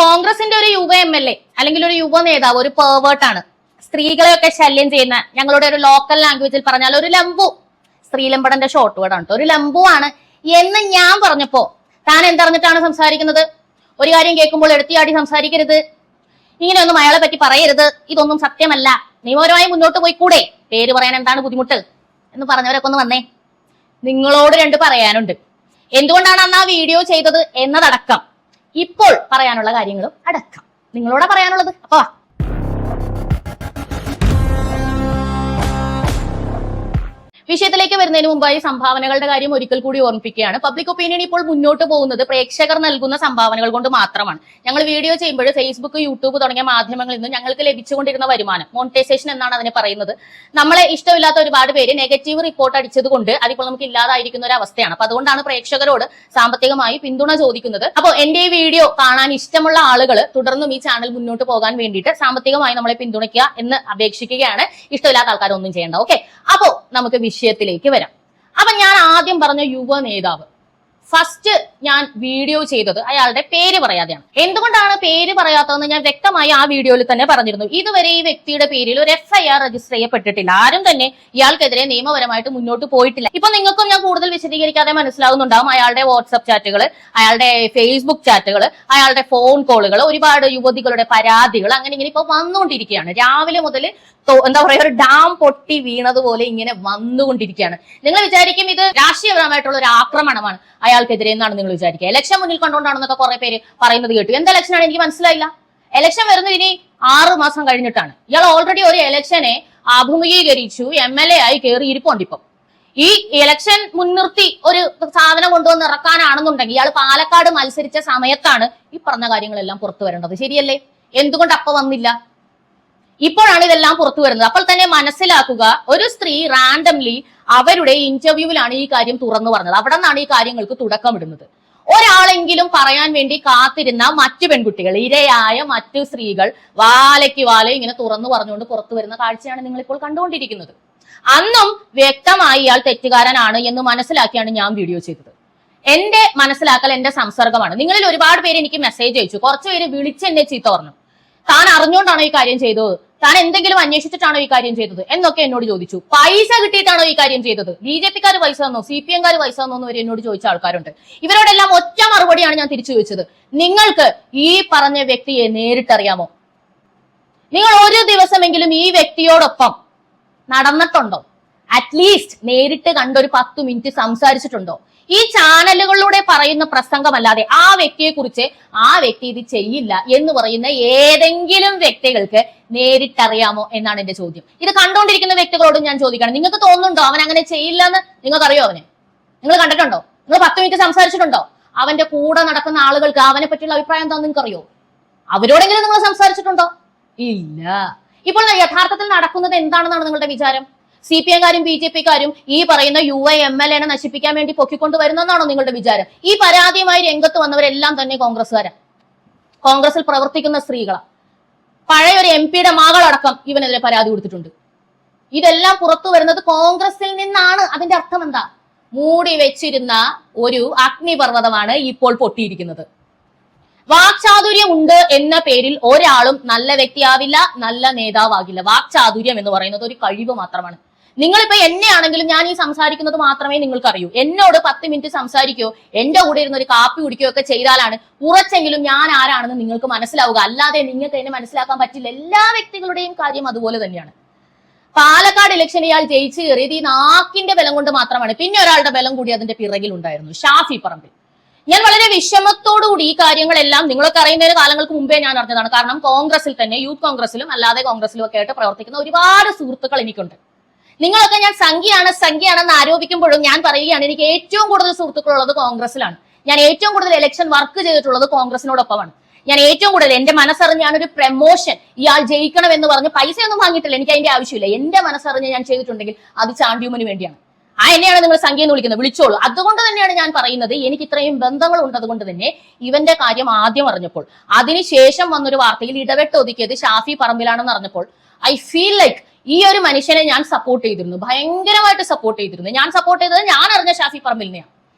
കോൺഗ്രസിന്റെ ഒരു യുവ MLA അല്ലെങ്കിൽ ഒരു യുവ നേതാവ് ഒരു പേർവേർട്ടാണ്, സ്ത്രീകളെയൊക്കെ ശല്യം ചെയ്യുന്ന, ഞങ്ങളുടെ ഒരു ലോക്കൽ ലാംഗ്വേജിൽ പറഞ്ഞാൽ ഒരു ലംബു, സ്ത്രീലമ്പടന്റെ ഷോർട്ട് വേർഡ് ആണ്, ഒരു ലംബു ആണ് എന്ന് ഞാൻ പറഞ്ഞപ്പോ താൻ എന്തറിഞ്ഞിട്ടാണ് സംസാരിക്കുന്നത്? ഒരു കാര്യം കേൾക്കുമ്പോൾ എടുത്തിയാടി സംസാരിക്കരുത്, ഇങ്ങനെയൊന്നും അയാളെ പറ്റി പറയരുത്, ഇതൊന്നും സത്യമല്ല, നിയമപരമായി മുന്നോട്ട് പോയിക്കൂടെ, പേര് പറയാൻ എന്താണ് ബുദ്ധിമുട്ട് എന്ന് പറഞ്ഞവരൊക്കെ ഒന്ന് വന്നേ. നിങ്ങളോട് രണ്ട് പറയാനുണ്ട്. എന്തുകൊണ്ടാണ് അന്ന് ആ വീഡിയോ ചെയ്തത് എന്നതടക്കം ഇപ്പോൾ പറയാനുള്ള കാര്യങ്ങളും അടക്കം നിങ്ങളോട് പറയാനുള്ളത്. അപ്പൊ വിഷയത്തിലേക്ക് വരുന്നതിന് മുമ്പായി സംഭാവനകളുടെ കാര്യം ഒരിക്കൽ കൂടി ഓർമ്മിപ്പിക്കുകയാണ്. പബ്ലിക് ഒപ്പീനിയൻ ഇപ്പോൾ മുന്നോട്ട് പോകുന്നത് പ്രേക്ഷകർ നൽകുന്ന സംഭാവനകൾ കൊണ്ട് മാത്രമാണ്. ഞങ്ങൾ വീഡിയോ ചെയ്യുമ്പോൾ ഫേസ്ബുക്ക്, യൂട്യൂബ് തുടങ്ങിയ മാധ്യമങ്ങളിൽ നിന്ന് ഞങ്ങൾക്ക് ലഭിച്ചുകൊണ്ടിരുന്ന വരുമാനം, മോണിറ്റൈസേഷൻ എന്നാണ് അതിനെ പറയുന്നത്, നമ്മളെ ഇഷ്ടമില്ലാത്ത ഒരുപാട് പേര് നെഗറ്റീവ് റിപ്പോർട്ട് അടിച്ചത് കൊണ്ട് അതിപ്പോൾ നമുക്ക് ഇല്ലാതായിരിക്കുന്ന ഒരു അവസ്ഥയാണ്. അപ്പൊ അതുകൊണ്ടാണ് പ്രേക്ഷകരോട് സാമ്പത്തികമായി പിന്തുണ ചോദിക്കുന്നത്. അപ്പോൾ എന്റെ ഈ വീഡിയോ കാണാൻ ഇഷ്ടമുള്ള ആളുകൾ തുടർന്നും ഈ ചാനൽ മുന്നോട്ട് പോകാൻ വേണ്ടിയിട്ട് സാമ്പത്തികമായി നമ്മളെ പിന്തുണയ്ക്കുക എന്ന് അപേക്ഷിക്കുകയാണ്. ഇഷ്ടമില്ലാത്ത ആൾക്കാരൊന്നും ചെയ്യേണ്ട. ഓക്കെ, അപ്പോ നമുക്ക് വിഷയത്തിലേക്ക് വരാം. അപ്പൊ ഞാൻ ആദ്യം പറഞ്ഞ യുവ നേതാവ്, ഫസ്റ്റ് ഞാൻ വീഡിയോ ചെയ്തത് അയാളുടെ പേര് പറയാതെയാണ്. എന്തുകൊണ്ടാണ് പേര് പറയാത്തതെന്ന് ഞാൻ വ്യക്തമായി ആ വീഡിയോയിൽ തന്നെ പറഞ്ഞിരുന്നു. ഇതുവരെ ഈ വ്യക്തിയുടെ പേരിൽ ഒരു FIR രജിസ്റ്റർ ചെയ്യപ്പെട്ടിട്ടില്ല. ആരും തന്നെ ഇയാൾക്കെതിരെ നിയമപരമായിട്ട് മുന്നോട്ട് പോയിട്ടില്ല. ഇപ്പൊ നിങ്ങൾക്കും ഞാൻ കൂടുതൽ വിശദീകരിക്കാതെ മനസ്സിലാവുന്നുണ്ടാവും. അയാളുടെ വാട്സ്ആപ്പ് ചാറ്റുകൾ, അയാളുടെ ഫേസ്ബുക്ക് ചാറ്റുകൾ, അയാളുടെ ഫോൺ കോളുകൾ, ഒരുപാട് യുവതികളുടെ പരാതികൾ, അങ്ങനെ ഇങ്ങനെ ഇപ്പൊ വന്നുകൊണ്ടിരിക്കുകയാണ്. രാവിലെ മുതൽ എന്താ പറയാ, ഒരു ഡാം പൊട്ടി വീണതുപോലെ ഇങ്ങനെ വന്നുകൊണ്ടിരിക്കുകയാണ്. നിങ്ങൾ വിചാരിക്കും ഇത് രാഷ്ട്രീയപരമായിട്ടുള്ള ഒരു ആക്രമണമാണ് അയാൾക്കെതിരെ എന്നാണ് നിങ്ങൾ വിചാരിക്കുക. ഇലക്ഷൻ മുന്നിൽ കണ്ടുകൊണ്ടാണെന്നൊക്കെ കുറെ പേര് പറയുന്നത് കേട്ടു. എന്ത് ഇലക്ഷനാണ് എനിക്ക് മനസ്സിലായില്ല. ഇലക്ഷൻ വരുന്നത് ഇനി 6 മാസം കഴിഞ്ഞിട്ടാണ്. ഇയാൾ ഓൾറെഡി ഒരു ഇലക്ഷനെ അഭിമുഖീകരിച്ചു, MLA ആയി കയറി ഇരിപ്പുണ്ട്. ഇപ്പം ഈ ഇലക്ഷൻ മുൻനിർത്തി ഒരു സാധനം കൊണ്ടുവന്ന് ഇറക്കാനാണെന്നുണ്ടെങ്കിൽ ഇയാൾ പാലക്കാട് മത്സരിച്ച സമയത്താണ് ഈ പറഞ്ഞ കാര്യങ്ങളെല്ലാം പുറത്തു വരേണ്ടത്. ശരിയല്ലേ? എന്തുകൊണ്ട് അപ്പൊ വന്നില്ല? ഇപ്പോഴാണ് ഇതെല്ലാം പുറത്തു വരുന്നത്. അപ്പോൾ തന്നെ മനസ്സിലാക്കുക, ഒരു സ്ത്രീ റാൻഡംലി അവരുടെ ഇന്റർവ്യൂവിലാണ് ഈ കാര്യം തുറന്നു പറഞ്ഞത്. അവിടെ നിന്നാണ് ഈ കാര്യങ്ങൾക്ക് തുടക്കമിടുന്നത്. ഒരാളെങ്കിലും പറയാൻ വേണ്ടി കാത്തിരുന്ന മറ്റു പെൺകുട്ടികൾ, ഇരയായ മറ്റു സ്ത്രീകൾ വാലയ്ക്ക് വാല ഇങ്ങനെ തുറന്നു പറഞ്ഞുകൊണ്ട് പുറത്തു വരുന്ന കാഴ്ചയാണ് നിങ്ങൾ ഇപ്പോൾ കണ്ടുകൊണ്ടിരിക്കുന്നത്. അന്നും വ്യക്തമായി ഇയാൾ തെറ്റുകാരനാണ് എന്ന് മനസ്സിലാക്കിയാണ് ഞാൻ വീഡിയോ ചെയ്തത്. എന്റെ മനസ്സിലാക്കൽ, എന്റെ സംസർഗമാണ്. നിങ്ങളിൽ ഒരുപാട് പേര് എനിക്ക് മെസ്സേജ് അയച്ചു, കുറച്ചു പേര് വിളിച്ചെന്നെ ചീത്ത പറഞ്ഞു. താൻ അറിഞ്ഞുകൊണ്ടാണോ ഈ കാര്യം ചെയ്തത്, താൻ എന്തെങ്കിലും അന്വേഷിച്ചിട്ടാണോ ഈ കാര്യം ചെയ്തത് എന്നൊക്കെ എന്നോട് ചോദിച്ചു. പൈസ കിട്ടിയിട്ടാണോ ഈ കാര്യം ചെയ്തത്? BJP-ക്കാർ പൈസ തന്നോ, CPM-കാർ പൈസ തന്നോ എന്ന് വരെ എന്നോട് ചോദിച്ച ആൾക്കാരുണ്ട്. ഇവരോടെല്ലാം ഒറ്റ മറുപടിയാണ് ഞാൻ തിരിച്ചു ചോദിച്ചത്. നിങ്ങൾക്ക് ഈ പറഞ്ഞ വ്യക്തിയെ നേരിട്ടറിയാമോ? നിങ്ങൾ ഒരു ദിവസമെങ്കിലും ഈ വ്യക്തിയോടൊപ്പം നടന്നിട്ടുണ്ടോ? അറ്റ്ലീസ്റ്റ് നേരിട്ട് കണ്ടൊരു 10 മിനിറ്റ് സംസാരിച്ചിട്ടുണ്ടോ? ഈ ചാനലുകളിലൂടെ പറയുന്ന പ്രസംഗമല്ലാതെ ആ വ്യക്തിയെ കുറിച്ച് ആ വ്യക്തി ഇത് ചെയ്യില്ല എന്ന് പറയുന്ന ഏതെങ്കിലും വ്യക്തികൾക്ക് നേരിട്ടറിയാമോ എന്നാണ് എന്റെ ചോദ്യം. ഇത് കണ്ടുകൊണ്ടിരിക്കുന്ന വ്യക്തികളോട് ഞാൻ ചോദിക്കണം, നിങ്ങൾക്ക് തോന്നുന്നുണ്ടോ അവൻ അങ്ങനെ ചെയ്യില്ല എന്ന്? നിങ്ങൾക്കറിയോ അവനെ? നിങ്ങൾ കണ്ടിട്ടുണ്ടോ? നിങ്ങൾ 10 മിനിറ്റ് സംസാരിച്ചിട്ടുണ്ടോ? അവന്റെ കൂടെ നടക്കുന്ന ആളുകൾക്ക് അവനെ പറ്റിയുള്ള അഭിപ്രായം എന്താണെന്ന് നിങ്ങൾക്കറിയോ? അവരോടെങ്കിലും നിങ്ങൾ സംസാരിച്ചിട്ടുണ്ടോ? ഇല്ല. ഇപ്പോൾ യഥാർത്ഥത്തിൽ നടക്കുന്നത് എന്താണെന്നാണ് നിങ്ങളുടെ വിചാരം? CPM-കാരും BJP-ക്കാരും ഈ പറയുന്ന യുവ MLA-നെ നശിപ്പിക്കാൻ വേണ്ടി പൊക്കിക്കൊണ്ട് വരുന്നതെന്നാണോ നിങ്ങളുടെ വിചാരം? ഈ പരാതിയുമായി രംഗത്ത് വന്നവരെല്ലാം തന്നെ കോൺഗ്രസ്സുകാരാണ്, കോൺഗ്രസിൽ പ്രവർത്തിക്കുന്ന സ്ത്രീകളാണ്. പഴയ ഒരു MP-യുടെ മകളടക്കം ഇവനെതിരെ പരാതി കൊടുത്തിട്ടുണ്ട്. ഇതെല്ലാം പുറത്തു വരുന്നത് കോൺഗ്രസിൽ നിന്നാണ്. അതിന്റെ അർത്ഥം എന്താ? മൂടി വെച്ചിരുന്ന ഒരു അഗ്നിപർവ്വതമാണ് ഇപ്പോൾ പൊട്ടിയിരിക്കുന്നത്. വാക്ചാതുര്യം ഉണ്ട് എന്ന പേരിൽ ഒരാളും നല്ല വ്യക്തിയാവില്ല, നല്ല നേതാവാകില്ല. വാക്ചാതുര്യം എന്ന് പറയുന്നത് ഒരു കഴിവ് മാത്രമാണ്. നിങ്ങളിപ്പോ എന്നെയാണെങ്കിലും ഞാൻ ഈ സംസാരിക്കുന്നത് മാത്രമേ നിങ്ങൾക്ക് അറിയൂ. എന്നോട് 10 മിനിറ്റ് സംസാരിക്കുകയോ എന്റെ കൂടെ ഇരുന്ന് ഒരു കാപ്പി കുടിക്കുകയോ ഒക്കെ ചെയ്താലാണ് കുറച്ചെങ്കിലും ഞാൻ ആരാണെന്ന് നിങ്ങൾക്ക് മനസ്സിലാവുക. അല്ലാതെ നിങ്ങൾക്ക് എന്നെ മനസ്സിലാക്കാൻ പറ്റില്ല. എല്ലാ വ്യക്തികളുടെയും കാര്യം അതുപോലെ തന്നെയാണ്. പാലക്കാട് ഇലക്ഷൻ ഇയാൾ ജയിച്ചു കയറിയത് ഈ നാക്കിന്റെ ബലം കൊണ്ട് മാത്രമാണ്. പിന്നെ ഒരാളുടെ ബലം കൂടി അതിന്റെ പിറകിൽ ഉണ്ടായിരുന്നു, ഷാഫി പറമ്പിൽ. ഞാൻ വളരെ വിഷമത്തോടുകൂടി ഈ കാര്യങ്ങളെല്ലാം നിങ്ങളൊക്കെ അറിയുന്നതിന് കാലങ്ങൾക്ക് മുമ്പേ ഞാൻ അറിഞ്ഞതാണ്. കാരണം കോൺഗ്രസിൽ തന്നെ, യൂത്ത് കോൺഗ്രസിലും അല്ലാതെ കോൺഗ്രസിലും ഒക്കെ ആയിട്ട് പ്രവർത്തിക്കുന്ന ഒരുപാട് സുഹൃത്തുക്കൾ എനിക്കുണ്ട്. നിങ്ങളൊക്കെ ഞാൻ സംഖ്യയാണെന്ന് ആരോപിക്കുമ്പോഴും ഞാൻ പറയുകയാണ്, എനിക്ക് ഏറ്റവും കൂടുതൽ സുഹൃത്തുക്കളുള്ളത് കോൺഗ്രസിലാണ്. ഞാൻ ഏറ്റവും കൂടുതൽ ഇലക്ഷൻ വർക്ക് ചെയ്തിട്ടുള്ളത് കോൺഗ്രസിനോടൊപ്പമാണ്. ഞാൻ ഏറ്റവും കൂടുതൽ എന്റെ മനസ്സറിഞ്ഞ് ഞാനൊരു പ്രമോഷൻ ഇയാൾ ജയിക്കണം എന്ന് പറഞ്ഞ് പൈസയൊന്നും വാങ്ങിയിട്ടില്ല, എനിക്ക് അതിന്റെ ആവശ്യമില്ല. എന്റെ മനസ്സറിഞ്ഞ് ഞാൻ ചെയ്തിട്ടുണ്ടെങ്കിൽ അത് ചാണ്ടിയുമന് വേണ്ടിയാണ്. എന്നെയാണ് നിങ്ങൾ സംഖ്യ എന്ന് വിളിക്കുന്നത്, വിളിച്ചോളൂ. അതുകൊണ്ട് തന്നെയാണ് ഞാൻ പറയുന്നത്, എനിക്ക് ഇത്രയും ബന്ധങ്ങൾ ഉള്ളത് കൊണ്ട് തന്നെ ഇവന്റെ കാര്യം ആദ്യം അറിഞ്ഞപ്പോൾ, അതിനുശേഷം വന്നൊരു വാർത്തയിൽ ഇടപെട്ട് ഒതുക്കിയത് ഷാഫി പറമ്പിലാണെന്ന് അറിഞ്ഞപ്പോൾ ഐ ഫീൽ ലൈക്ക് ഈ ഒരു മനുഷ്യനെ ഞാൻ സപ്പോർട്ട് ചെയ്തിരുന്നു, ഭയങ്കരമായിട്ട് സപ്പോർട്ട് ചെയ്തിരുന്നു. ഞാൻ സപ്പോർട്ട് ചെയ്തത് ഞാൻ അറിഞ്ഞ ഷാഫി പറമ്പിലിനെയാണ്.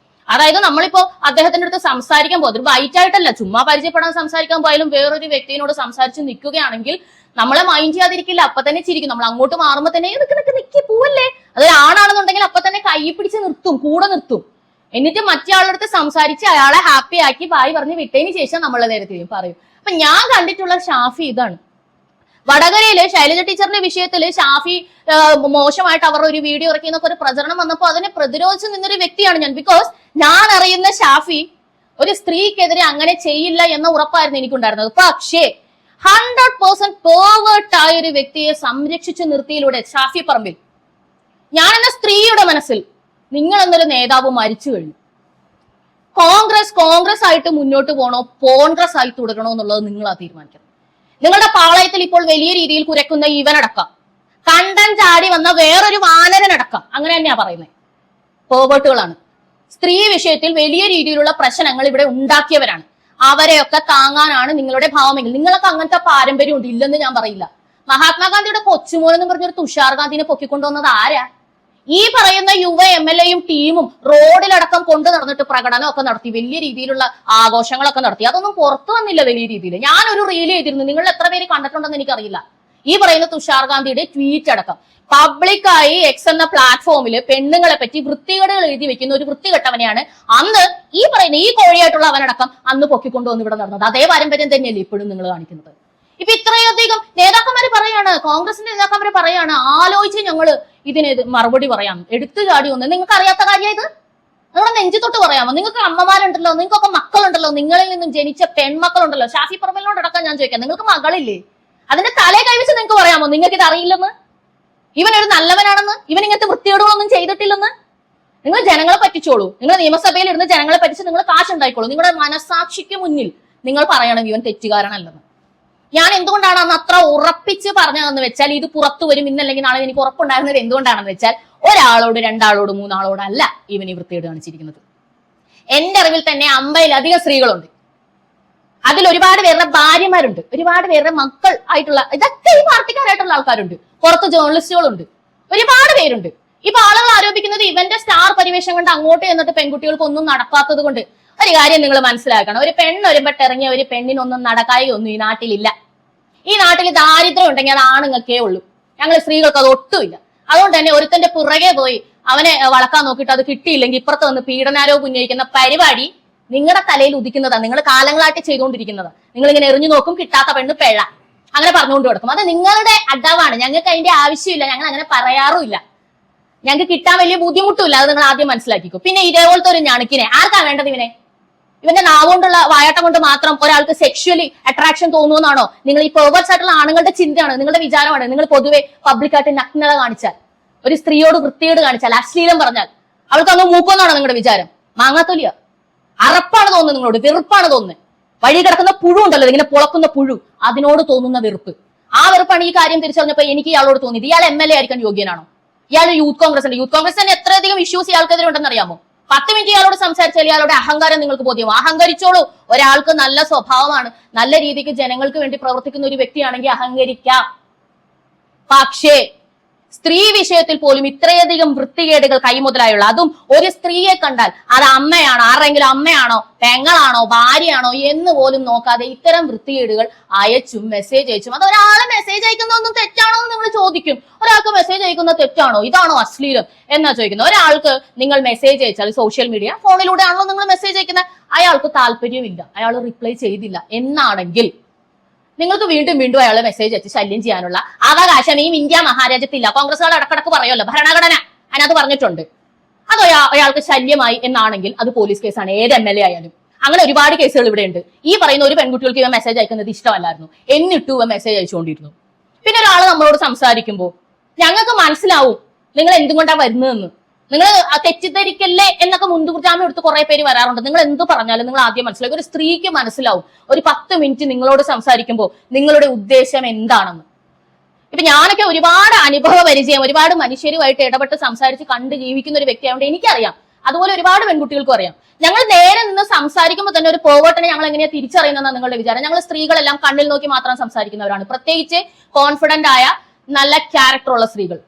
അതായത് നമ്മളിപ്പോ അദ്ദേഹത്തിന്റെ അടുത്ത് സംസാരിക്കാൻ പോകും, ഒരു ബൈറ്റ് ആയിട്ടല്ല, ചുമ്മാ പരിചയപ്പെടാൻ സംസാരിക്കാൻ പോയാലും വേറൊരു വ്യക്തിയോട് സംസാരിച്ച് നിൽക്കുകയാണെങ്കിൽ നമ്മളെ മൈൻഡ് ചെയ്യാതിരിക്കില്ല, അപ്പൊ തന്നെ ചിരിക്കും. നമ്മൾ അങ്ങോട്ട് മാറുമ്പോ തന്നെ നിക്ക് പോവല്ലേ, അതൊരു ആണാണെന്നുണ്ടെങ്കിൽ അപ്പൊ തന്നെ കൈ പിടിച്ച് നിർത്തും, കൂടെ നിർത്തും. എന്നിട്ട് മറ്റേ ആളുടെ സംസാരിച്ച് അയാളെ ഹാപ്പി ആക്കി ബായ് പറഞ്ഞ് വിട്ടതിന് ശേഷം നമ്മളെ നേരത്തെ പറയും. അപ്പൊ ഞാൻ കണ്ടിട്ടുള്ള ഷാഫി ഇതാണ്. വടകരയില് ശൈലജ ടീച്ചറിന്റെ വിഷയത്തില് ഷാഫി മോശമായിട്ട് അവർ ഒരു വീഡിയോ ഇറക്കിയെന്നൊക്കെ ഒരു പ്രചരണം വന്നപ്പോൾ അതിനെ പ്രതിരോധിച്ച് നിന്നൊരു വ്യക്തിയാണ് ഞാൻ. ബിക്കോസ് ഞാൻ അറിയുന്ന ഷാഫി ഒരു സ്ത്രീക്കെതിരെ അങ്ങനെ ചെയ്യില്ല എന്ന ഉറപ്പായിരുന്നു എനിക്കുണ്ടായിരുന്നത്. പക്ഷേ 100% പെർവേർട്ട് ആയ ഒരു വ്യക്തിയെ സംരക്ഷിച്ചു നിർത്തിയിലൂടെ ഷാഫി പറമ്പിൽ, ഞാൻ എന്ന സ്ത്രീയുടെ മനസ്സിൽ നിങ്ങൾ എന്നൊരു നേതാവ് മരിച്ചു കഴിഞ്ഞു. കോൺഗ്രസ് ആയിട്ട് മുന്നോട്ട് പോകണോ കോൺഗ്രസ് ആയി തുടരണോ എന്നുള്ളത് നിങ്ങളാ തീരുമാനിക്കണം. നിങ്ങളുടെ പാളയത്തിൽ ഇപ്പോൾ വലിയ രീതിയിൽ കുരക്കുന്ന ഇവനടക്കം, കണ്ടൻ ചാടി വന്ന വേറൊരു വാനരനടക്കം, അങ്ങനെ തന്നെയാ പറയുന്നത്, പെർവേർട്ടുകളാണ്. സ്ത്രീ വിഷയത്തിൽ വലിയ രീതിയിലുള്ള പ്രശ്നങ്ങൾ ഇവിടെ ഉണ്ടാക്കിയവരാണ്. അവരെയൊക്കെ താങ്ങാനാണ് നിങ്ങളുടെ ഭാവമെങ്കിൽ നിങ്ങൾക്ക് അങ്ങനത്തെ പാരമ്പര്യം ഉണ്ട്, ഇല്ലെന്ന് ഞാൻ പറയില്ല. മഹാത്മാഗാന്ധിയുടെ കൊച്ചുമോൻ എന്ന് പറഞ്ഞൊരു തുഷാർ ഗാന്ധിനെ പൊക്കിക്കൊണ്ടുവന്നത് ആരാ? ഈ പറയുന്ന യുവ MLA-യും ടീമും റോഡിലടക്കം കൊണ്ടു നടന്നിട്ട് പ്രകടനമൊക്കെ നടത്തി, വലിയ രീതിയിലുള്ള ആഘോഷങ്ങളൊക്കെ നടത്തി. അതൊന്നും പുറത്തു വന്നില്ല വലിയ രീതിയിൽ. ഞാനൊരു റീൽ ചെയ്തിരുന്നു, നിങ്ങൾ എത്ര പേര് കണ്ടിട്ടുണ്ടെന്ന് എനിക്കറിയില്ല. ഈ പറയുന്ന തുഷാർ ഗാന്ധിയുടെ ട്വീറ്റ് അടക്കം പബ്ലിക്കായി എക്സ് എന്ന പ്ലാറ്റ്ഫോമിൽ പെണ്ണുങ്ങളെ പറ്റി വൃത്തികേടുകൾ എഴുതി വെക്കുന്ന ഒരു വൃത്തികെട്ടവനെയാണ് അന്ന് ഈ പറയുന്ന ഈ കോഴിയായിട്ടുള്ള അവനടക്കം അന്ന് പൊക്കിക്കൊണ്ടുവന്ന് ഇവിടെ നടന്നത്. അതേ പാരമ്പര്യം തന്നെയല്ലേ ഇപ്പോഴും നിങ്ങൾ കാണിക്കുന്നത്. ഇപ്പൊ ഇത്രയധികം നേതാക്കന്മാര് പറയാണ്, കോൺഗ്രസിന്റെ നേതാക്കന്മാര് പറയാണ്, ആലോചിച്ച് ഞങ്ങള് ഇതിന് മറുപടി പറയാം, എടുത്തു ചാടി വന്ന്. നിങ്ങൾക്ക് അറിയാത്ത കാര്യം ഇത്? നിങ്ങളുടെ നെഞ്ചു തൊട്ട് പറയാമോ? നിങ്ങൾക്ക് അമ്മമാരുണ്ടല്ലോ, നിങ്ങൾക്കൊക്കെ മക്കളുണ്ടല്ലോ, നിങ്ങളിൽ നിന്നും ജനിച്ച പെൺമക്കളുണ്ടല്ലോ. ഷാഫി പറമ്പലിനോടടക്കം ഞാൻ ചോദിക്കാം, നിങ്ങൾക്ക് മകളില്ലേ? അതിന്റെ തലയെ കൈവച്ച് നിങ്ങൾക്ക് പറയാമോ നിങ്ങൾക്ക് ഇത് അറിയില്ലെന്ന്? ഇവനൊരു നല്ലവനാണെന്ന്, ഇവൻ ഇങ്ങനത്തെ വൃത്തികേടുകളൊന്നും ചെയ്തിട്ടില്ലെന്ന്? നിങ്ങൾ ജനങ്ങളെ പറ്റിച്ചോളൂ. നിങ്ങൾ നിയമസഭയിൽ ഇരുന്ന് ജനങ്ങളെ പറ്റിച്ച് നിങ്ങൾ കാശുണ്ടായിക്കോളൂ. നിങ്ങളുടെ മനസാക്ഷിക്ക് മുന്നിൽ നിങ്ങൾ പറയണം ഇവൻ തെറ്റുകാരനല്ലെന്ന്. ഞാൻ എന്തുകൊണ്ടാണ് അന്ന് അത്ര ഉറപ്പിച്ച് പറഞ്ഞതെന്ന് വെച്ചാൽ, ഇത് പുറത്തു വരും ഇന്നല്ലെങ്കിൽ നാളെ എനിക്ക് ഉറപ്പുണ്ടായിരുന്നത് എന്തുകൊണ്ടാണെന്ന് വെച്ചാൽ, ഒരാളോട് 2 ആളോട് 3 ആളോടല്ല ഇവൻ ഈ വൃത്തികേട് കാണിച്ചിരിക്കുന്നത്. എന്റെ അറിവിൽ തന്നെ 50-ലധികം സ്ത്രീകളുണ്ട്. അതിൽ ഒരുപാട് പേരുടെ ഭാര്യമാരുണ്ട്, ഒരുപാട് പേരുടെ മക്കൾ ആയിട്ടുള്ള, ഇതൊക്കെ ഈ പാർട്ടിക്കാരായിട്ടുള്ള ആൾക്കാരുണ്ട്, പുറത്ത് ജേർണലിസ്റ്റുകളുണ്ട്, ഒരുപാട് പേരുണ്ട്. ഇപ്പൊ ആളുകൾ ആരോപിക്കുന്നത് ഇവന്റെ സ്റ്റാർ പരിവേഷം കൊണ്ട് അങ്ങോട്ട് ചെന്നിട്ട് പെൺകുട്ടികൾക്കൊന്നും നടക്കാത്തത് കൊണ്ട്. ഒരു കാര്യം നിങ്ങൾ മനസ്സിലാക്കണം, ഒരു പെണ്ണൊരുമ്പട്ടിറങ്ങിയ ഒരു പെണ്ണിനൊന്നും നടക്കായൊന്നും ഈ നാട്ടിലില്ല. ഈ നാട്ടിൽ ദാരിദ്ര്യം ഉണ്ടെങ്കിൽ അത് ആണുങ്ങൾക്കേ ഉള്ളൂ, ഞങ്ങൾ സ്ത്രീകൾക്ക് അത് ഒട്ടുമില്ല. അതുകൊണ്ട് തന്നെ ഒരുത്തന്റെ പുറകെ പോയി അവനെ വളക്കാൻ നോക്കിയിട്ട് അത് കിട്ടിയില്ലെങ്കിൽ ഇപ്പുറത്ത് വന്ന് പീഡനാരോപം ഉന്നയിക്കുന്ന പരിപാടി നിങ്ങളുടെ തലയിൽ ഉദിക്കുന്നതാണ്. നിങ്ങൾ കാലങ്ങളായിട്ട് ചെയ്തുകൊണ്ടിരിക്കുന്നത്. നിങ്ങൾ ഇങ്ങനെ എറിഞ്ഞു നോക്കും, കിട്ടാത്ത പെണ്ണ് പിഴ, അങ്ങനെ പറഞ്ഞുകൊണ്ട് കൊടുക്കും. അത് നിങ്ങളുടെ അഡവാണ്, ഞങ്ങൾക്ക് അതിന്റെ ആവശ്യമില്ല, ഞങ്ങൾ അങ്ങനെ പറയാറുമില്ല, ഞങ്ങൾക്ക് കിട്ടാൻ വലിയ ബുദ്ധിമുട്ടുമില്ല. അത് നിങ്ങൾ ആദ്യം മനസ്സിലാക്കിക്കോ. പിന്നെ ഇതേപോലത്തെ ഒരു ഞണക്കിനെ ആർക്കാ വേണ്ടത്? ഇവന്റെ നാവുകൊണ്ടുള്ള വായാട്ടം കൊണ്ട് മാത്രം ഒരാൾക്ക് സെക്ഷുവലി അട്രാക്ഷൻ തോന്നുമെന്നാണോ നിങ്ങൾ ഈ പെർവേർട്സ് ആയിട്ടുള്ള ആണുങ്ങളുടെ ചിന്തയാണ്, നിങ്ങളുടെ വിചാരമാണ്? നിങ്ങൾ പൊതുവെ പബ്ലിക്കായിട്ട് നഗ്നത കാണിച്ചാൽ, ഒരു സ്ത്രീയോട് വൃത്തികേട് കാണിച്ചാൽ, അശ്ലീലം പറഞ്ഞാൽ അവൾക്ക് അങ്ങ് മൂക്കൊന്നാണോ നിങ്ങളുടെ വിചാരം? മാങ്ങാത്തൊലിയ അറപ്പാണ് തോന്നുന്നത്, നിങ്ങളോട് വെറുപ്പാണ് തോന്നുന്നത്. വഴി കിടക്കുന്ന പുഴു ഉണ്ടല്ലോ, ഇങ്ങനെ പുളക്കുന്ന പുഴു, അതിനോട് തോന്നുന്ന വെറുപ്പ്. ആ വെറുപ്പാണ് ഈ കാര്യം തിരിച്ചറിഞ്ഞപ്പോ എനിക്ക് ഇയാളോട് തോന്നിയത്. ഇയാൾ MLA ആയിരിക്കാൻ യോഗ്യനാണോ? ഇയാൾ യൂത്ത് കോൺഗ്രസ് ഉണ്ട്. യൂത്ത് കോൺഗ്രസ് തന്നെ എത്രയധികം ഇഷ്യൂസ് ഇയാൾക്കെതിരെ ഉണ്ടെന്ന് അറിയാമോ? 10 മിനിറ്റ് ഇയാളോട് സംസാരിച്ചാൽ ഇയാളുടെ അഹങ്കാരം നിങ്ങൾക്ക് ബോധ്യമാവും. അഹങ്കരിച്ചോളൂ. ഒരാൾക്ക് നല്ല സ്വഭാവമാണ്, നല്ല രീതിക്ക് ജനങ്ങൾക്ക് വേണ്ടി പ്രവർത്തിക്കുന്ന ഒരു വ്യക്തിയാണെങ്കിൽ അഹങ്കരിക്കാം. പക്ഷേ സ്ത്രീ വിഷയത്തിൽ പോലും ഇത്രയധികം വൃത്തികേടുകൾ കൈമുതലായുള്ള, അതും ഒരു സ്ത്രീയെ കണ്ടാൽ അത് അമ്മയാണോ, ആരെങ്കിലും അമ്മയാണോ, പെങ്ങളാണോ, ഭാര്യയാണോ എന്ന് പോലും നോക്കാതെ ഇത്തരം വൃത്തികേടുകൾ അയച്ചും മെസ്സേജ് അയച്ചും. അത് ഒരാളെ മെസ്സേജ് അയക്കുന്നതൊന്നും തെറ്റാണോ എന്ന് നിങ്ങൾ ചോദിക്കും. ഒരാൾക്ക് മെസ്സേജ് അയക്കുന്നത് തെറ്റാണോ, ഇതാണോ അശ്ലീലം എന്നാ ചോദിക്കുന്നത്. ഒരാൾക്ക് നിങ്ങൾ മെസ്സേജ് അയച്ചാൽ സോഷ്യൽ മീഡിയ ഫോണിലൂടെ ആണല്ലോ നിങ്ങൾ മെസ്സേജ് അയക്കുന്നത്, അയാൾക്ക് താല്പര്യമില്ല, അയാൾ റിപ്ലൈ ചെയ്തില്ല എന്നാണെങ്കിൽ നിങ്ങൾക്ക് വീണ്ടും വീണ്ടും അയാളെ മെസ്സേജ് അയച്ച് ശല്യം ചെയ്യാനുള്ള അവകാശം ഈ ഇന്ത്യ മഹാരാജ്യത്തില്ല. കോൺഗ്രസുകൾ ഇടക്കിടക്ക് പറയുമല്ലോ, ഭരണഘടന അതിനകത്ത് പറഞ്ഞിട്ടുണ്ട്. അത് അയാൾക്ക് ശല്യമായി എന്നാണെങ്കിൽ അത് പോലീസ് കേസാണ്, ഏത് MLA ആയാലും. അങ്ങനെ ഒരുപാട് കേസുകൾ ഇവിടെ ഉണ്ട്. ഈ പറയുന്ന ഒരു പെൺകുട്ടികൾക്ക് ഇവ മെസ്സേജ് അയക്കുന്നത് ഇഷ്ടമല്ലായിരുന്നു, എന്നിട്ടും ഇവ മെസ്സേജ് അയച്ചുകൊണ്ടിരുന്നു. പിന്നെ ഒരാൾ നമ്മളോട് സംസാരിക്കുമ്പോൾ ഞങ്ങൾക്ക് മനസ്സിലാവും നിങ്ങൾ എന്തുകൊണ്ടാണ് വരുന്നതെന്ന്. നിങ്ങൾ തെറ്റിദ്ധരിക്കല്ലേ എന്നൊക്കെ മുൻകൂർജാമ്യം എടുത്ത് കുറെ പേര് വരാറുണ്ട്. നിങ്ങൾ എന്ത് പറഞ്ഞാലും നിങ്ങൾ ആദ്യം മനസ്സിലാക്കും. ഒരു സ്ത്രീക്ക് മനസ്സിലാവും ഒരു 10 മിനിറ്റ് നിങ്ങളോട് സംസാരിക്കുമ്പോൾ നിങ്ങളുടെ ഉദ്ദേശം എന്താണെന്ന്. ഇപ്പൊ ഞാനൊക്കെ ഒരുപാട് അനുഭവ പരിചയം, ഒരുപാട് മനുഷ്യരുമായിട്ട് ഇടപെട്ട് സംസാരിച്ച് കണ്ട് ജീവിക്കുന്ന ഒരു വ്യക്തിയായതുകൊണ്ട് എനിക്കറിയാം. അതുപോലെ ഒരുപാട് പെൺകുട്ടികൾക്കും അറിയാം. ഞങ്ങൾ നേരെ നിന്ന് സംസാരിക്കുമ്പോൾ തന്നെ ഒരു പോവട്ടിനെ ഞങ്ങൾ എങ്ങനെയാ തിരിച്ചറിയുന്നതെന്നാണ് നിങ്ങളുടെ വിചാരം? ഞങ്ങൾ സ്ത്രീകളെല്ലാം കണ്ണിൽ നോക്കി മാത്രം സംസാരിക്കുന്നവരാണ്, പ്രത്യേകിച്ച് കോൺഫിഡന്റ് ആയ നല്ല ക്യാരക്ടർ ഉള്ള സ്ത്രീകൾ.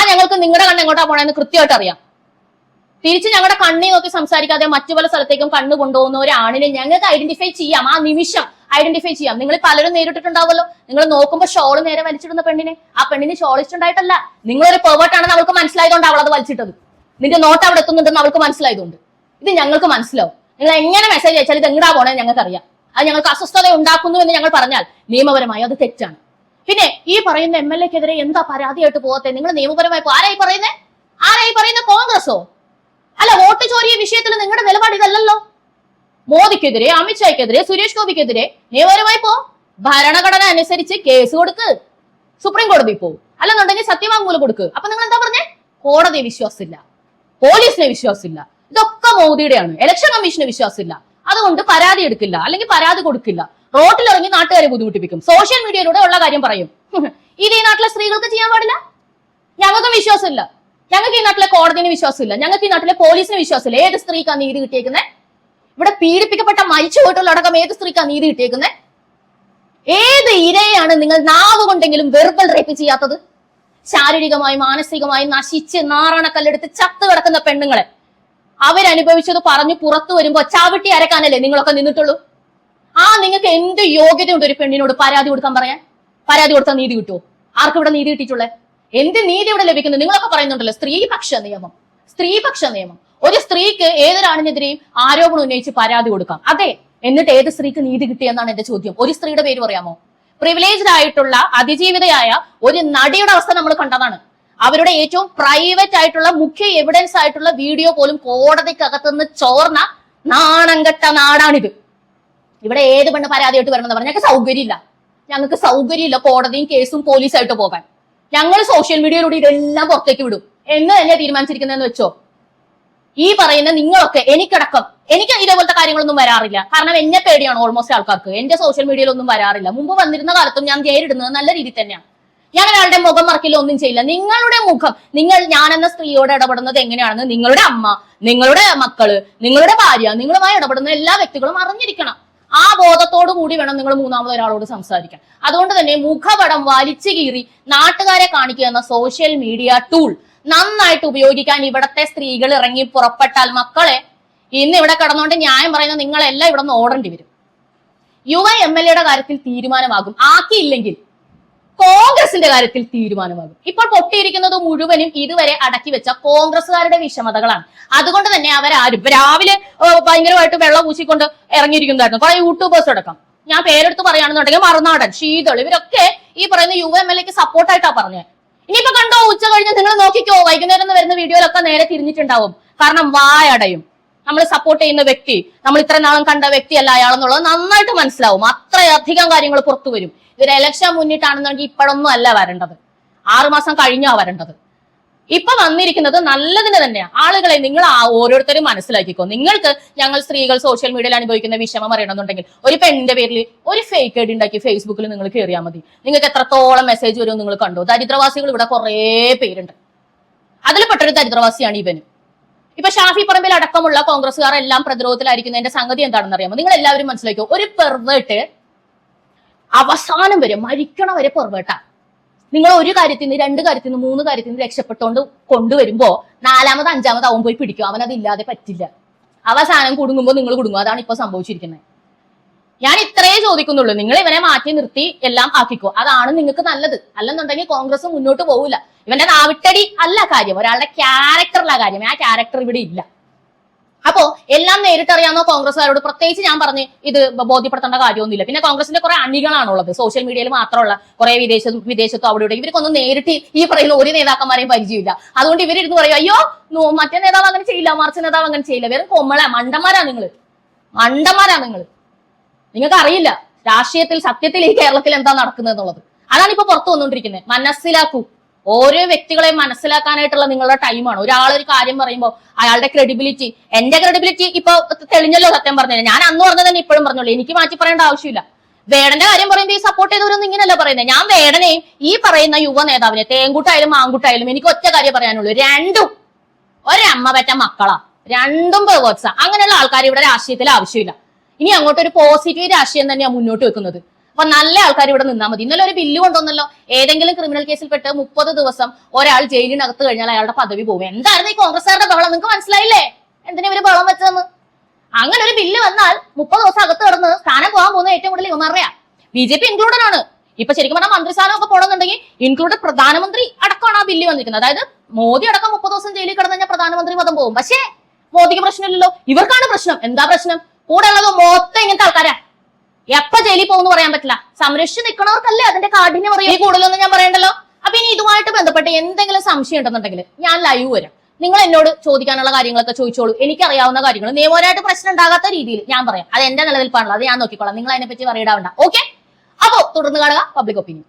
ഞങ്ങൾക്ക് നിങ്ങളുടെ കണ്ണ് എങ്ങോട്ടാ പോണെന്ന് കൃത്യമായിട്ട് അറിയാം. തിരിച്ച് ഞങ്ങളുടെ കണ്ണി നോക്കി സംസാരിക്കാതെ മറ്റു പല സ്ഥലത്തേക്കും കണ്ണു കൊണ്ടുപോകുന്ന ഒരു ആണിനെ ഞങ്ങൾക്ക് ഐഡന്റിഫൈ ചെയ്യാം, ആ നിമിഷം ഐഡന്റിഫൈ ചെയ്യാം. നിങ്ങൾ പലരും നേരിട്ടിട്ടുണ്ടാവുമല്ലോ. നിങ്ങൾ നോക്കുമ്പോൾ ഷോള് നേരെ വലിച്ചിടുന്ന പെണ്ണിനെ, ആ പെണ്ണിന് ഷോൾ ഇഷ്ടമുണ്ടായിട്ടല്ല, നിങ്ങളൊരു പെർവേർട്ടാണെന്ന് അവൾക്ക് മനസ്സിലായതുകൊണ്ട് അവൾ അത് വലിച്ചിട്ടത്. നിന്റെ നോട്ട് അവിടെ എത്തുന്നുണ്ടെന്ന് അവൾക്ക് മനസ്സിലായതുകൊണ്ട്. ഇത് ഞങ്ങൾക്ക് മനസ്സിലാവും. നിങ്ങൾ എങ്ങനെ മെസ്സേജ് അയച്ചാൽ ഇത് എങ്ങടാ പോണേ ഞങ്ങൾക്ക് അറിയാം. അത് ഞങ്ങൾക്ക് അസ്വസ്ഥത ഉണ്ടാക്കുന്നു എന്ന് ഞങ്ങൾ പറഞ്ഞാൽ നിയമപരമായി അത് തെറ്റാണ്. പിന്നെ ഈ പറയുന്ന MLA-ക്കെതിരെ എന്താ പരാതിയായിട്ട് പോകത്തെ? നിങ്ങൾ നിയമപരമായി ആരായി പറയുന്നത്? കോൺഗ്രസോ? അല്ല, വോട്ട് ചോരിയ വിഷയത്തിൽ നിങ്ങളുടെ നിലപാട് ഇതല്ലല്ലോ. മോദിക്കെതിരെ, അമിത്ഷായ്ക്കെതിരെ, സുരേഷ് ഗോപിക്കെതിരെ നിയമപരമായി ഭരണഘടന അനുസരിച്ച് കേസ് കൊടുക്ക്, സുപ്രീം കോടതി പോകും, അല്ലെന്നുണ്ടെങ്കിൽ സത്യവാങ്മൂലം കൊടുക്ക്. അപ്പൊ നിങ്ങൾ എന്താ പറഞ്ഞേ? കോടതിയെ വിശ്വാസമില്ല, പോലീസിനെ വിശ്വാസമില്ല, ഇതൊക്കെ മോദിയുടെയാണ്. ഇലക്ഷൻ കമ്മീഷന് വിശ്വാസമില്ല, അതുകൊണ്ട് പരാതി എടുക്കില്ല, അല്ലെങ്കിൽ പരാതി കൊടുക്കില്ല, റോട്ടിലിറങ്ങി നാട്ടുകാരെ ബുദ്ധിമുട്ടിപ്പിക്കും, സോഷ്യൽ മീഡിയയിലൂടെ ഉള്ള കാര്യം പറയും. ഇത് ഈ നാട്ടിലെ സ്ത്രീകൾക്ക് ചെയ്യാൻ പാടില്ല. ഞങ്ങൾക്കും വിശ്വാസമില്ല. ഞങ്ങൾക്ക് ഈ നാട്ടിലെ കോടതിന് വിശ്വാസമില്ല, ഞങ്ങൾക്ക് ഈ നാട്ടിലെ പോലീസിന് വിശ്വാസമില്ല. ഏത് സ്ത്രീക്കാ നീതി കിട്ടിയേക്കുന്നത്? ഇവിടെ പീഡിപ്പിക്കപ്പെട്ട മരിച്ചു പോയിട്ടുള്ളടക്കം ഏത് സ്ത്രീക്കാ നീതി കിട്ടിയേക്കുന്നത്? ഏത് ഇരയാണ് നിങ്ങൾ നാവ് കൊണ്ടെങ്കിലും വെർബൽ റേപ്പ് ചെയ്യാത്തത്? ശാരീരികമായി മാനസികമായി നശിച്ച് നാറാണക്കല്ലെടുത്ത് ചത്തു കിടക്കുന്ന പെണ്ണുങ്ങളെ അവരനുഭവിച്ചത് പറഞ്ഞു പുറത്തു വരുമ്പോ ചാവിട്ടി അരക്കാനല്ലേ നിങ്ങളൊക്കെ നിന്നിട്ടുള്ളൂ? നിങ്ങൾക്ക് എന്ത് യോഗ്യതയുണ്ട് ഒരു പെണ്ണിനോട് പരാതി കൊടുക്കാൻ പറയാൻ? പരാതി കൊടുത്താൽ നീതി കിട്ടുമോ? ആർക്കും ഇവിടെ നീതി കിട്ടിയിട്ടുള്ളേ? എന്ത് നീതി ഇവിടെ ലഭിക്കുന്നത്? നിങ്ങളൊക്കെ പറയുന്നുണ്ടല്ലോ സ്ത്രീപക്ഷ നിയമം. ഒരു സ്ത്രീക്ക് ഏതൊരാണിനെതിരെയും ആരോപണം ഉന്നയിച്ച് പരാതി കൊടുക്കാം. അതെ, എന്നിട്ട് ഏത് സ്ത്രീക്ക് നീതി കിട്ടിയെന്നാണ് എന്റെ ചോദ്യം. ഒരു സ്ത്രീയുടെ പേര് പറയാമോ? പ്രിവിലേജ്ഡ് ആയിട്ടുള്ള അതിജീവിതയായ ഒരു നടിയുടെ അവസ്ഥ നമ്മൾ കണ്ടതാണ്. അവരുടെ ഏറ്റവും പ്രൈവറ്റ് ആയിട്ടുള്ള മുഖ്യ എവിഡൻസ് ആയിട്ടുള്ള വീഡിയോ പോലും കോടതിക്കകത്തുനിന്ന് ചോർന്ന നാണംകെട്ട നാടാണിത്. ഇവിടെ ഏത് പെണ്ണ് പരാതിയായിട്ട് വരണമെന്ന് പറഞ്ഞാൽ ഞങ്ങൾക്ക് സൗകര്യമില്ല കോടതിയും കേസും പോലീസായിട്ട് പോകാൻ. ഞങ്ങൾ സോഷ്യൽ മീഡിയയിലൂടെ ഇതെല്ലാം പുറത്തേക്ക് വിടും എന്ന് തന്നെ തീരുമാനിച്ചിരിക്കുന്നതെന്ന് വെച്ചോ. ഈ പറയുന്ന നിങ്ങളൊക്കെ എനിക്ക് ഇതേപോലത്തെ കാര്യങ്ങളൊന്നും വരാറില്ല. കാരണം എന്നെ പേടിയാണ് ഓൾമോസ്റ്റ് ആൾക്കാർക്ക്. എന്റെ സോഷ്യൽ മീഡിയയിലൊന്നും വരാറില്ല. മുമ്പ് വന്നിരുന്ന കാലത്തും ഞാൻ നേരിടുന്നത് നല്ല രീതിയിൽ തന്നെയാണ്. ഞാൻ ഒരാളുടെ മുഖം മറക്കില്ല, ഒന്നും ചെയ്യില്ല. നിങ്ങളുടെ മുഖം, ഞാനെന്ന സ്ത്രീയോട് ഇടപെടുന്നത് എങ്ങനെയാണെന്ന് നിങ്ങളുടെ അമ്മ, നിങ്ങളുടെ മക്കള്, നിങ്ങളുടെ ഭാര്യ, നിങ്ങളുമായി ഇടപെടുന്ന എല്ലാ വ്യക്തികളും അറിഞ്ഞിരിക്കണം. ആ ബോധത്തോടു കൂടി വേണം നിങ്ങൾ മൂന്നാമത് ഒരാളോട് സംസാരിക്കാൻ. അതുകൊണ്ട് തന്നെ മുഖപടം വലിച്ചു കീറി നാട്ടുകാരെ കാണിക്കുക എന്ന സോഷ്യൽ മീഡിയ ടൂൾ നന്നായിട്ട് ഉപയോഗിക്കാൻ ഇവിടത്തെ സ്ത്രീകൾ ഇറങ്ങി പുറപ്പെട്ടാൽ മക്കളെ, ഇന്ന് ഇവിടെ കിടന്നുകൊണ്ട് ന്യായം പറയുന്ന നിങ്ങളെല്ലാം ഇവിടെ നിന്ന് ഓടേണ്ടി വരും. യുവ MLA-യുടെ കാര്യത്തിൽ തീരുമാനമാകും. ആക്കിയില്ലെങ്കിൽ കോൺഗ്രസിന്റെ കാര്യത്തിൽ തീരുമാനമാകും. ഇപ്പോൾ പൊട്ടിയിരിക്കുന്നത് മുഴുവനും ഇതുവരെ അടക്കി വെച്ച കോൺഗ്രസുകാരുടെ വിഷമതകളാണ്. അതുകൊണ്ട് തന്നെ അവരാരും രാവിലെ ഭയങ്കരമായിട്ട് വെള്ളം പൂശിക്കൊണ്ട് ഇറങ്ങിയിരിക്കുന്നതായിരുന്നു കുറെ യൂട്യൂബേഴ്സ് അടക്കം. ഞാൻ പേരെടുത്ത് പറയുകയാണെന്നുണ്ടെങ്കിൽ മറുനാടൻ, ശീതൾ, ഇവരൊക്കെ ഈ പറയുന്ന യുവ MLA-ക്ക് സപ്പോർട്ടായിട്ടാ പറഞ്ഞത്. ഇനിയിപ്പോ കണ്ടോ, ഉച്ച കഴിഞ്ഞ് നിങ്ങൾ നോക്കിക്കോ, വൈകുന്നേരം വരുന്ന വീഡിയോയിലൊക്കെ നേരെ തിരിഞ്ഞിട്ടുണ്ടാവും. കാരണം വായടയും. നമ്മൾ സപ്പോർട്ട് ചെയ്യുന്ന വ്യക്തി, നമ്മൾ ഇത്ര നാളും കണ്ട വ്യക്തിയല്ല അയാളെന്നുള്ളത് നന്നായിട്ട് മനസ്സിലാവും. അത്രയധികം കാര്യങ്ങൾ പുറത്തു വരും. ഇതൊരു ഇലക്ഷൻ മുന്നിട്ടാണെന്നുണ്ടെങ്കിൽ ഇപ്പോഴൊന്നും അല്ല വരേണ്ടത്, 6 മാസം കഴിഞ്ഞാ വരേണ്ടത്. ഇപ്പൊ വന്നിരിക്കുന്നത് നല്ലതിന് തന്നെയാണ്. ആളുകളെ നിങ്ങൾ ഓരോരുത്തരും മനസ്സിലാക്കിക്കോ. നിങ്ങൾക്ക് ഞങ്ങൾ സ്ത്രീകൾ സോഷ്യൽ മീഡിയയിൽ അനുഭവിക്കുന്ന വിഷമം അറിയണമെന്നുണ്ടെങ്കിൽ ഒരു പെണ്ണിന്റെ പേരിൽ ഒരു ഫേക്ക് ഐഡി ഉണ്ടാക്കി ഫേസ്ബുക്കിൽ നിങ്ങൾ കയറിയാൽ മതി. നിങ്ങൾക്ക് എത്രത്തോളം മെസ്സേജ് വരും നിങ്ങൾ കണ്ടോ. ദരിദ്രവാസികൾ ഇവിടെ കുറെ പേരുണ്ട്. അതിൽ പെട്ടൊരു ദരിദ്രവാസിയാണ് ഇവന്. ഇപ്പൊ ഷാഫി പറമ്പിൽ അടക്കമുള്ള കോൺഗ്രസ്സുകാരെല്ലാം പ്രതിരോധത്തിലായിരിക്കുന്നതിന്റെ സംഗതി എന്താണെന്ന് അറിയാമോ? നിങ്ങൾ എല്ലാവരും മനസ്സിലാക്കിയോ, ഒരു പെർവേർട്ട് അവസാനം വരെ മരിക്കണ വരെ പെർവേർട്ടാ. നിങ്ങൾ ഒരു കാര്യത്തിൽ നിന്ന് 2 കാര്യത്തിൽ നിന്ന് 3 കാര്യത്തിൽ നിന്ന് രക്ഷപ്പെട്ടുകൊണ്ട് കൊണ്ടുവരുമ്പോ 4ാമത് 5ാമത് അവൻ പോയി പിടിക്കും. അവനതില്ലാതെ പറ്റില്ല. അവസാനം കുടുങ്ങുമ്പോൾ നിങ്ങൾ കുടുങ്ങും. അതാണ് ഇപ്പൊ സംഭവിച്ചിരിക്കുന്നത്. ഞാൻ ഇത്രയേ ചോദിക്കുന്നുള്ളൂ. നിങ്ങൾ ഇവനെ മാറ്റി നിർത്തി എല്ലാം ആക്കിക്കോ. അതാണ് നിങ്ങൾക്ക് നല്ലത്. അല്ലെന്നുണ്ടെങ്കിൽ കോൺഗ്രസ് മുന്നോട്ട് പോകില്ല. ഇവന്റെ നാവിട്ടടി അല്ല കാര്യം, ഒരാളുടെ ക്യാരക്ടറിലാ കാര്യം. ആ ക്യാരക്ടർ ഇവിടെ ഇല്ല. അപ്പോ എല്ലാം നേരിട്ടറിയാവുന്ന കോൺഗ്രസ്സുകാരോട് പ്രത്യേകിച്ച് ഞാൻ പറഞ്ഞ് ഇത് ബോധ്യപ്പെടുത്തേണ്ട കാര്യമൊന്നുമില്ല. പിന്നെ കോൺഗ്രസിന്റെ കുറെ അണികളാണുള്ളത്, സോഷ്യൽ മീഡിയയിൽ മാത്രമുള്ള കുറെ വിദേശത്തും അവിടെ ഇവർക്കൊന്നും നേരിട്ട് ഈ പറയുന്ന ഒരു നേതാക്കന്മാരെയും പരിചയമില്ല. അതുകൊണ്ട് ഇവരിരുന്ന് പറയും, അയ്യോ മറ്റേ നേതാവ് അങ്ങനെ ചെയ്യില്ല, മറിച്ച് നേതാവ് അങ്ങനെ ചെയ്യില്ല. വെറും മണ്ടന്മാരാ നിങ്ങൾ. നിങ്ങൾക്ക് അറിയില്ല രാഷ്ട്രീയത്തിൽ സത്യത്തിൽ ഈ കേരളത്തിൽ എന്താ നടക്കുന്നത് എന്നുള്ളത്. അതാണ് ഇപ്പൊ പുറത്തു വന്നുകൊണ്ടിരിക്കുന്നത്. മനസ്സിലാക്കൂ. ഓരോ വ്യക്തികളെയും മനസ്സിലാക്കാനായിട്ടുള്ള നിങ്ങളുടെ ടൈമാണ്. ഒരാളൊരു കാര്യം പറയുമ്പോൾ അയാളുടെ ക്രെഡിബിലിറ്റി, എന്റെ ക്രെഡിബിലിറ്റി ഇപ്പൊ തെളിഞ്ഞല്ലോ. സത്യം പറഞ്ഞില്ല, ഞാൻ അന്ന് പറഞ്ഞത് തന്നെ ഇപ്പോഴും പറഞ്ഞോളൂ. എനിക്ക് മാറ്റി പറയേണ്ട ആവശ്യമില്ല. വേടന്റെ കാര്യം പറയുമ്പോൾ ഈ സപ്പോർട്ട് ചെയ്തവരൊന്നും ഇങ്ങനെയല്ല പറയുന്നത്. ഞാൻ വേടനെയും ഈ പറയുന്ന യുവ നേതാവിനെ, തേങ്കൂട്ടായാലും മാങ്കൂട്ടായാലും, എനിക്ക് ഒറ്റ കാര്യം പറയാനുള്ളൂ. രണ്ടും ഒരമ്മ പറ്റ മക്കളാ, രണ്ടും പെർവേർട്സാ. അങ്ങനെയുള്ള ആൾക്കാർ ഇവിടെ രാഷ്ട്രീയത്തിൽ ആവശ്യമില്ല. ഇനി അങ്ങോട്ടൊരു പോസിറ്റീവ് രാഷ്ട്രീയം തന്നെയാണ് മുന്നോട്ട് വെക്കുന്നത്. അപ്പൊ നല്ല ആൾക്കാർ ഇവിടെ നിന്നാൽ മതി. ഇന്നലെ ഒരു ബില്ല് കൊണ്ടുവന്നല്ലോ, ഏതെങ്കിലും ക്രിമിനൽ കേസിൽ പെട്ട് 30 ദിവസം ഒരാൾ ജയിലിനകത്ത് കഴിഞ്ഞാൽ അയാളുടെ പദവി പോകും. എന്തായിരുന്നു ഈ കോൺഗ്രസ്സുകാരുടെ ബഹളം? നിങ്ങൾക്ക് മനസ്സിലായില്ലേ എന്തിനാ ഇവര് ബഹളം വെച്ചതെന്ന്? അങ്ങനെ ഒരു ബില്ല് വന്നാൽ 30 ദിവസം അകത്ത് കിടന്ന് സ്ഥാനം പോകാൻ പോകുന്ന ഏറ്റവും കൂടുതൽ ഇവന്മാരുടെ BJP ഇൻക്ലൂഡഡ് ആണ്. ഇപ്പൊ ശരിക്കും പറഞ്ഞാൽ മന്ത്രിസ്ഥാനം ഒക്കെ പോകണമെന്നുണ്ടെങ്കിൽ ഇൻക്ലൂഡഡ് പ്രധാനമന്ത്രി അടക്കമാണ് ആ ബില്ല് വന്നിരിക്കുന്നത്. അതായത് മോദി അടക്കം 30 ദിവസം ജയിലിൽ കിടന്നു കഴിഞ്ഞാൽ പ്രധാനമന്ത്രി പദം പോകും. പക്ഷേ മോദിക്ക് പ്രശ്നമില്ലല്ലോ, ഇവർക്കാണ് പ്രശ്നം. എന്താ പ്രശ്നം? കൂടെ ഉള്ളത് മൊത്തം ഇങ്ങനത്തെ ആൾക്കാരാ. എപ്പ ജയിലിൽ പോകുന്നു പറയാൻ പറ്റില്ല. സംരക്ഷിച്ച് നിൽക്കണവർക്കല്ലേ അതിന്റെ കാഠിന്യം അറിയാം. ഈ കൂടുതലൊന്നും ഞാൻ പറയണ്ടല്ലോ. അപ്പൊ ഇനി ഇതുമായിട്ട് ബന്ധപ്പെട്ട് എന്തെങ്കിലും സംശയം ഉണ്ടെന്നുണ്ടെങ്കിൽ ഞാൻ ലൈവ് വരാം. നിങ്ങൾ എന്നോട് ചോദിക്കാനുള്ള കാര്യങ്ങളൊക്കെ ചോദിച്ചോളൂ. എനിക്കറിയാവുന്ന കാര്യങ്ങൾ നിയമപരമായിട്ട് പ്രശ്നം ഉണ്ടാകാത്ത രീതിയിൽ ഞാൻ പറയാം. അത് എന്റെ നിലനിൽപ്പാണല്ലോ, അത് ഞാൻ നോക്കിക്കോളാം. നിങ്ങൾ അതിനെപ്പറ്റി പറയിടാവണ്ട. ഓക്കെ, അപ്പോ തുടർന്ന് കാണുക പബ്ലിക് ഒപ്പീനിയൻ.